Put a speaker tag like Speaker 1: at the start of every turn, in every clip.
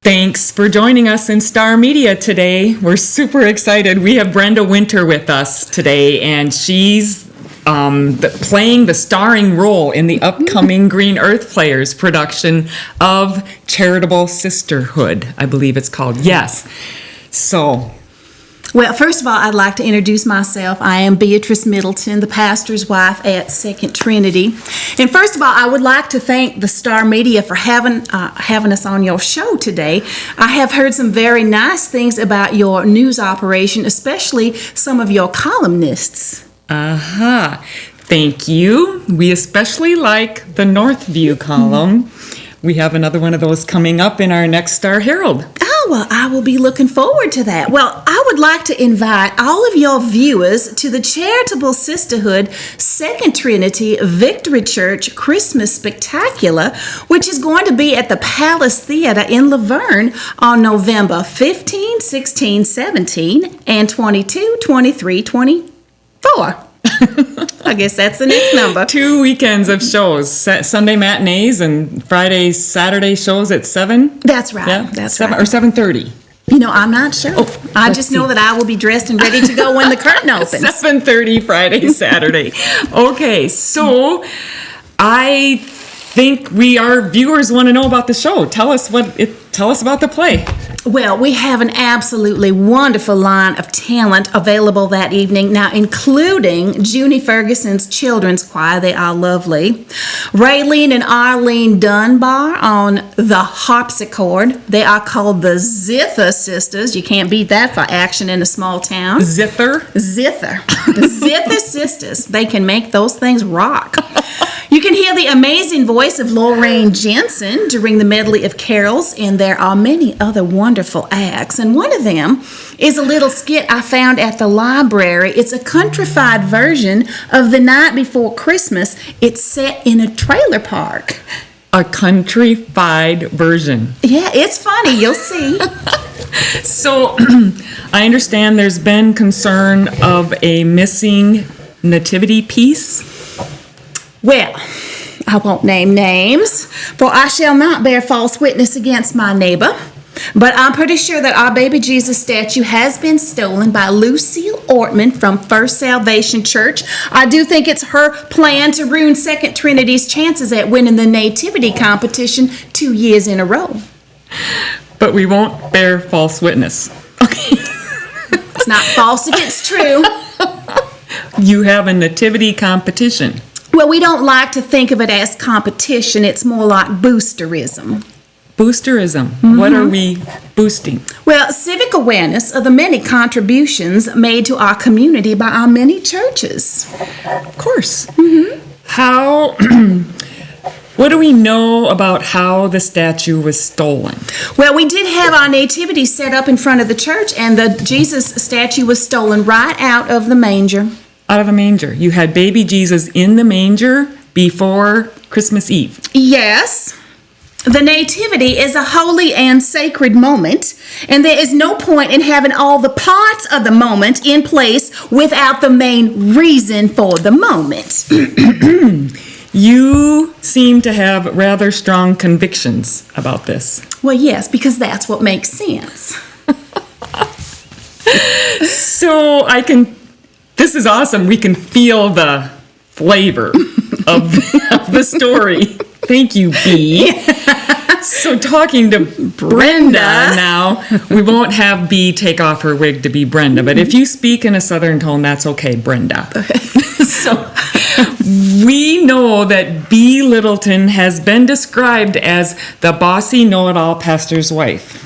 Speaker 1: Thanks for joining us in Star Media today. We're super excited. We have Brenda Winter with us today, and she's playing the starring role in the upcoming Green Earth Players production of Charitable Sisterhood, I believe it's called. Yes. So...
Speaker 2: Well, first of all, I'd like to introduce myself. I am Beatrice Littleton, the pastor's wife at Second Trinity. And first of all, I would like to thank the Star Media for having us on your show today. I have heard some very nice things about your news operation, especially some of your columnists.
Speaker 1: Thank you. We especially like the Northview column. We have another one of those coming up in our next Star Herald.
Speaker 2: Oh, well, I will be looking forward to that. Well, I would like to invite all of your viewers to the Charitable Sisterhood Second Trinity Victory Church Christmas Spectacular, which is going to be at the Palace Theater in Laverne on November 15, 16, 17, and 22, 23, 24. I guess that's the next number.
Speaker 1: 2 weekends of shows, Sunday matinees and Saturday shows at 7.
Speaker 2: That's right.
Speaker 1: Yeah?
Speaker 2: That's
Speaker 1: 7
Speaker 2: right.
Speaker 1: Or 7:30.
Speaker 2: You know, I'm not sure. I just know that I will be dressed and ready to go when the curtain opens.
Speaker 1: 7:30 Friday, Saturday. Okay, so I think our viewers want to know about the show. Tell us about the play.
Speaker 2: Well, we have an absolutely wonderful line of talent available that evening, now including Junie Ferguson's children's choir. They are lovely. Raylene and Arlene Dunbar on the harpsichord. They are called the Zither Sisters. You can't beat that for action in a small town.
Speaker 1: Zither?
Speaker 2: Zither. The Zither Sisters. They can make those things rock. You can hear the amazing voice of Lorraine Jensen during the medley of carols, and there are many other wonderful acts. And one of them is a little skit I found at the library. It's a countrified version of The Night Before Christmas. It's set in a trailer park.
Speaker 1: A countrified version.
Speaker 2: Yeah, it's funny. You'll see.
Speaker 1: So, I understand there's been concern of a missing nativity piece.
Speaker 2: Well, I won't name names, for I shall not bear false witness against my neighbor. But I'm pretty sure that our baby Jesus statue has been stolen by Lucille Ortman from First Salvation Church. I do think it's her plan to ruin Second Trinity's chances at winning the nativity competition 2 years in a row.
Speaker 1: But we won't bear false witness.
Speaker 2: Okay. It's not false if it's true.
Speaker 1: You have a nativity competition.
Speaker 2: Well, we don't like to think of it as competition. It's more like boosterism.
Speaker 1: Boosterism. Mm-hmm. What are we boosting?
Speaker 2: Well, civic awareness of the many contributions made to our community by our many churches.
Speaker 1: Of course.
Speaker 2: Mm-hmm.
Speaker 1: What do we know about how the statue was stolen?
Speaker 2: Well, we did have our nativity set up in front of the church, and the Jesus statue was stolen right out of the manger.
Speaker 1: Out of a manger. You had baby Jesus in the manger before Christmas Eve.
Speaker 2: Yes. The nativity is a holy and sacred moment, and there is no point in having all the parts of the moment in place without the main reason for the moment.
Speaker 1: You seem to have rather strong convictions about this.
Speaker 2: Well, yes, because that's what makes sense.
Speaker 1: So this is awesome. We can feel the flavor of the story. Thank you, B. So talking to Brenda now, we won't have B take off her wig to be Brenda, but if you speak in a southern tone, that's okay, Brenda. So we know that B. Littleton has been described as the bossy know-it-all pastor's wife.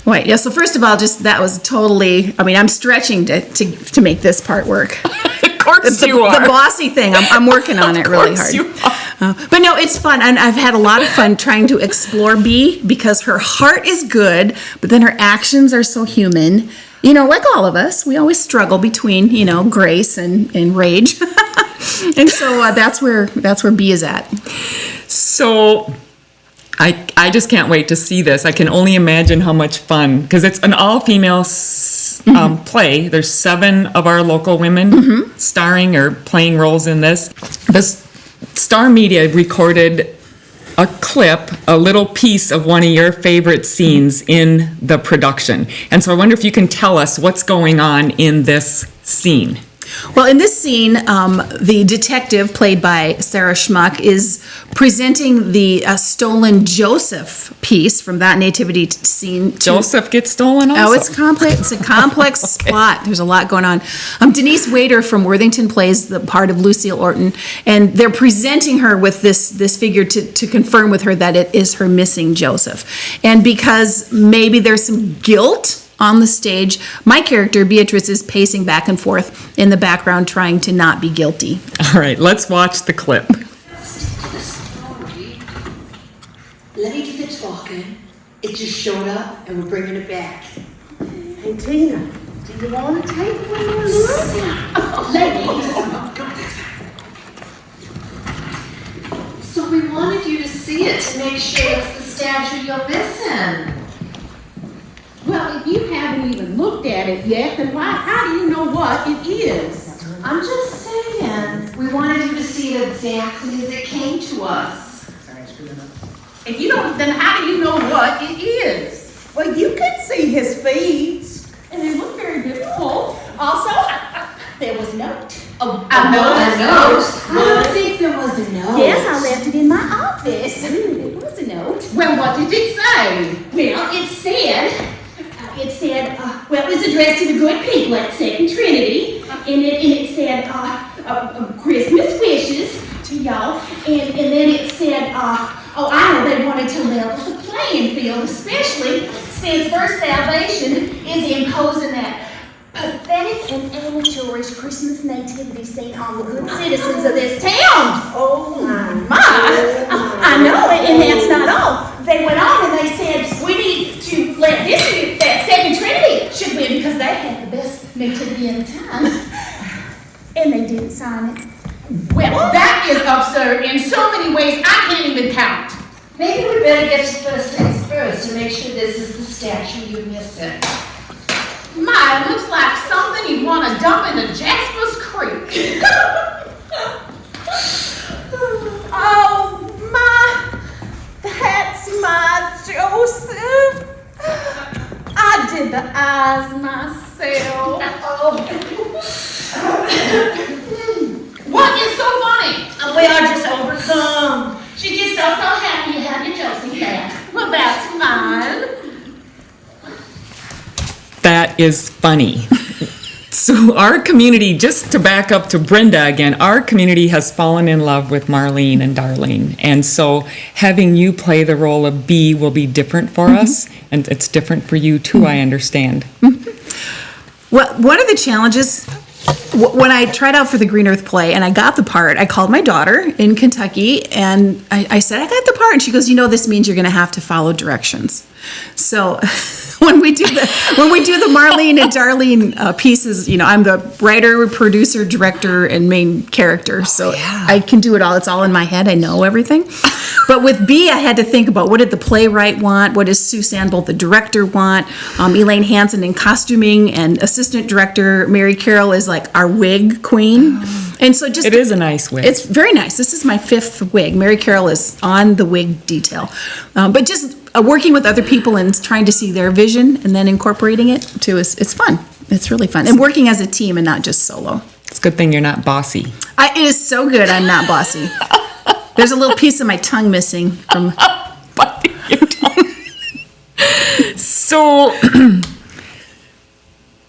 Speaker 2: Wait, yeah, so first of all, that was totally, I'm stretching to make this part work.
Speaker 1: Of course you are.
Speaker 2: The bossy thing, I'm working on it really hard.
Speaker 1: You are.
Speaker 2: But no, it's fun, and I've had a lot of fun trying to explore B, because her heart is good, but then her actions are so human. You know, like all of us, we always struggle between, grace and rage. And so that's where B is at.
Speaker 1: So I just can't wait to see this. I can only imagine how much fun, because it's an all-female play. There's 7 of our local women starring or playing roles in this. The Star Media recorded a clip, a little piece of one of your favorite scenes in the production. And so I wonder if you can tell us what's going on in this scene.
Speaker 2: Well, in this scene, the detective, played by Sarah Schmuck, is presenting the stolen Joseph piece from that nativity scene.
Speaker 1: Joseph gets stolen also.
Speaker 2: Oh, it's complex. It's a complex plot. There's a lot going on. Denise Wader from Worthington plays the part of Lucille Orton, and they're presenting her with this figure to confirm with her that it is her missing Joseph. And because maybe there's some guilt on the stage, my character, Beatrice, is pacing back and forth in the background trying to not be guilty.
Speaker 1: All right, let's watch the clip.
Speaker 3: Let me get the talking. It just showed up and we're bringing it back.
Speaker 4: Hey, Tina, do you want to take one more look?
Speaker 3: Ladies. So we wanted you to see it to make sure it's the statue you're missing.
Speaker 4: Well, if you haven't even looked at it yet, then how do you know what it is?
Speaker 3: I'm just saying, we wanted you to see it exactly as it came to us.
Speaker 4: If you don't, then how do you know what it is? Well, you can see his feet, and they look very beautiful. Also, there was a note.
Speaker 3: Oh, a note? I don't think there was a note.
Speaker 4: Yes, I left it in my office. It was a note. Well, what did it say? Well, it said, well, it was addressed to the good people at Second Trinity, and it said, Christmas wishes to y'all, and then it said, I know they wanted to level the playing field, especially since First Salvation is imposing that pathetic and amateurish Christmas nativity scene on the good citizens of this town. Oh my! I know it, and that's not all. They went on and they said we need to let that Second Trinity should win because they had the best nativity in town, and they didn't sign it. Well, that is absurd in so many ways I can't even count.
Speaker 3: Maybe we better get to first things first to make sure this is the statue you're missing.
Speaker 4: My, it looks like something you'd want to dump into Jasper's Creek. Oh, my, that's my Joseph. I did the eyes myself. What is so funny?
Speaker 3: We are just overcome.
Speaker 4: She just so happy to have your Joseph back. Well, that's fine.
Speaker 1: That is funny. So our community, just to back up to Brenda again, our community has fallen in love with Marlene and Darlene. And so having you play the role of Bee will be different for us, and it's different for you too, I understand.
Speaker 2: Well, one of the challenges, when I tried out for the Green Earth play and I got the part, I called my daughter in Kentucky and I said, I got the part. And she goes, this means you're going to have to follow directions. So when we do the Marlene and Darlene pieces, I'm the writer, producer, director, and main character. So I can do it all. It's all in my head. I know everything. But with B, I had to think about what did the playwright want? What does Sue Sandbolt, the director, want? Elaine Hansen in costuming, and assistant director Mary Carroll is like our wig queen. And so it
Speaker 1: is a nice wig.
Speaker 2: It's very nice. This is my 5th wig. Mary Carroll is on the wig detail. But just working with other people and trying to see their vision and then incorporating it too it's fun. It's really fun. And working as a team and not just solo.
Speaker 1: It's a good thing you're not bossy.
Speaker 2: It is so good I'm not bossy. There's a little piece of my tongue missing from
Speaker 1: your tongue. So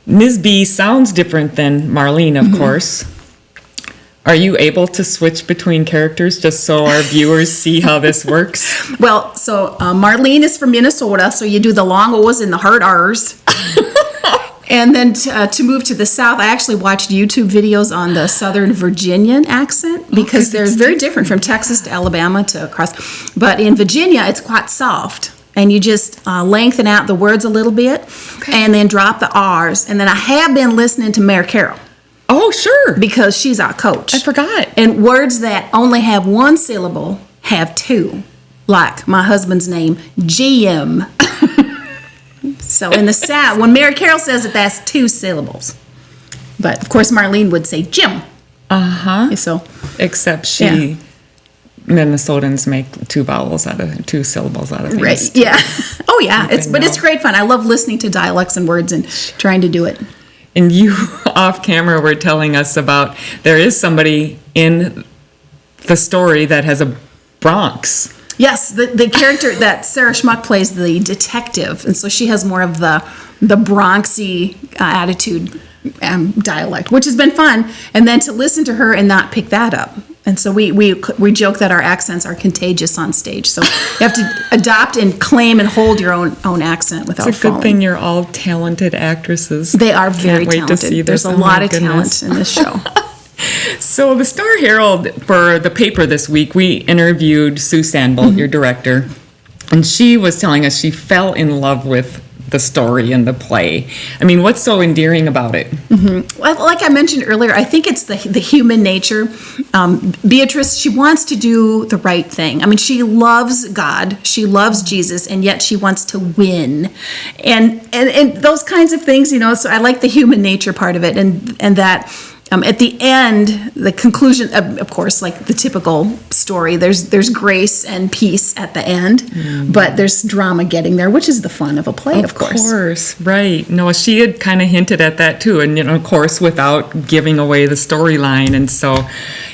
Speaker 1: Ms. B sounds different than Marlene, of course. Are you able to switch between characters just so our viewers see how this works?
Speaker 2: Well, so Marlene is from Minnesota, so you do the long O's and the hard R's. And then to move to the South, I actually watched YouTube videos on the Southern Virginian accent because they're very different from Texas to Alabama to across. But in Virginia, it's quite soft. And you just lengthen out the words a little bit and then drop the R's. And then I have been listening to Mary Carroll.
Speaker 1: Oh, sure.
Speaker 2: Because she's our coach.
Speaker 1: I forgot.
Speaker 2: And words that only have one syllable have 2. Like my husband's name, Jim. So in the South, when Mary Carroll says it, that's 2 syllables. But of course, Marlene would say Jim.
Speaker 1: Uh-huh.
Speaker 2: So,
Speaker 1: except she Minnesotans make two syllables out of things.
Speaker 2: Right. Yeah. Oh yeah. It's great fun. I love listening to dialects and words and trying to do it.
Speaker 1: And you off camera were telling us about there is somebody in the story that has a Bronx.
Speaker 2: Yes, the character that Sarah Schmuck plays, the detective, and so she has more of the Bronxy attitude dialect, which has been fun. And then to listen to her and not pick that up. And so we joke that our accents are contagious on stage. So you have to adopt and claim and hold your own accent without
Speaker 1: It's a good
Speaker 2: falling.
Speaker 1: thing you're all talented actresses.
Speaker 2: They are very
Speaker 1: Can't wait
Speaker 2: talented.
Speaker 1: to see
Speaker 2: There's
Speaker 1: this.
Speaker 2: a
Speaker 1: Oh, my
Speaker 2: lot of
Speaker 1: goodness.
Speaker 2: talent in this show.
Speaker 1: So the Star Herald, for the paper this week, we interviewed Sue Sandbolt, your director, and she was telling us she fell in love with the story and the play. I mean, what's so endearing about it?
Speaker 2: Well, like I mentioned earlier, I think it's the human nature. Beatrice, she wants to do the right thing. I mean, she loves God, she loves Jesus, and yet she wants to win, and those kinds of things, So I like the human nature part of it, and that. At the end, the conclusion, of course, like the typical story, there's grace and peace at the end, but there's drama getting there, which is the fun of a play, of course.
Speaker 1: Of course, right. No, she had kind of hinted at that too, and of course, without giving away the storyline. And so,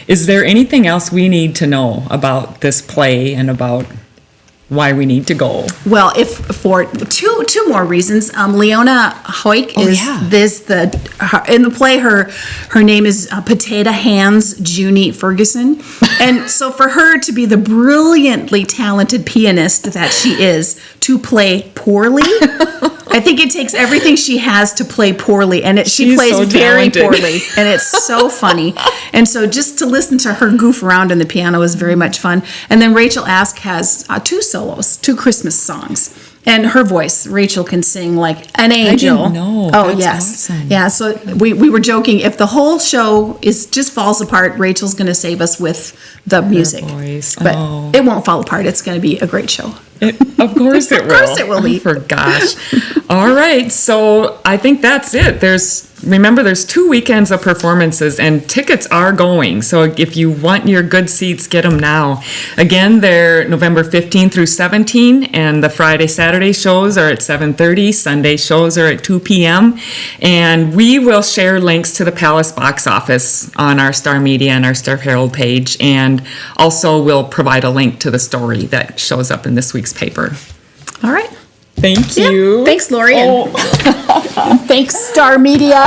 Speaker 1: is there anything else we need to know about this play and about why we need to go?
Speaker 2: Well, if for two more reasons, Leona Hoyk is in the play. Her name is Potato Hands Junie Ferguson, and so for her to be the brilliantly talented pianist that she is to play poorly, I think it takes everything she has to play poorly, and she
Speaker 1: She's
Speaker 2: plays
Speaker 1: so
Speaker 2: very
Speaker 1: talented.
Speaker 2: poorly, and it's so funny. And so just to listen to her goof around on the piano is very much fun. And then Rachel Ask has two Christmas songs. And her voice, Rachel can sing like an angel.
Speaker 1: didn't know.
Speaker 2: Oh,
Speaker 1: That's
Speaker 2: yes.
Speaker 1: awesome.
Speaker 2: Yeah, so we were joking, if the whole show just falls apart, Rachel's going to save us with the music.
Speaker 1: voice.
Speaker 2: But
Speaker 1: Oh.
Speaker 2: it won't fall apart. It's going to be a great show.
Speaker 1: Of course it will.
Speaker 2: Of course it will be.
Speaker 1: Oh, for gosh. All right. So I think that's it. Remember, there's 2 weekends of performances and tickets are going. So if you want your good seats, get them now. Again, they're November 15 through 17, and the Friday, Saturday shows are at 7:30. Sunday shows are at 2 p.m. And we will share links to the Palace box office on our Star Media and our Star Herald page. And also we'll provide a link to the story that shows up in this week's paper.
Speaker 2: All right.
Speaker 1: Thank
Speaker 2: Yeah.
Speaker 1: you.
Speaker 2: Thanks, Lori.
Speaker 1: Oh.
Speaker 2: Thanks, Star Media.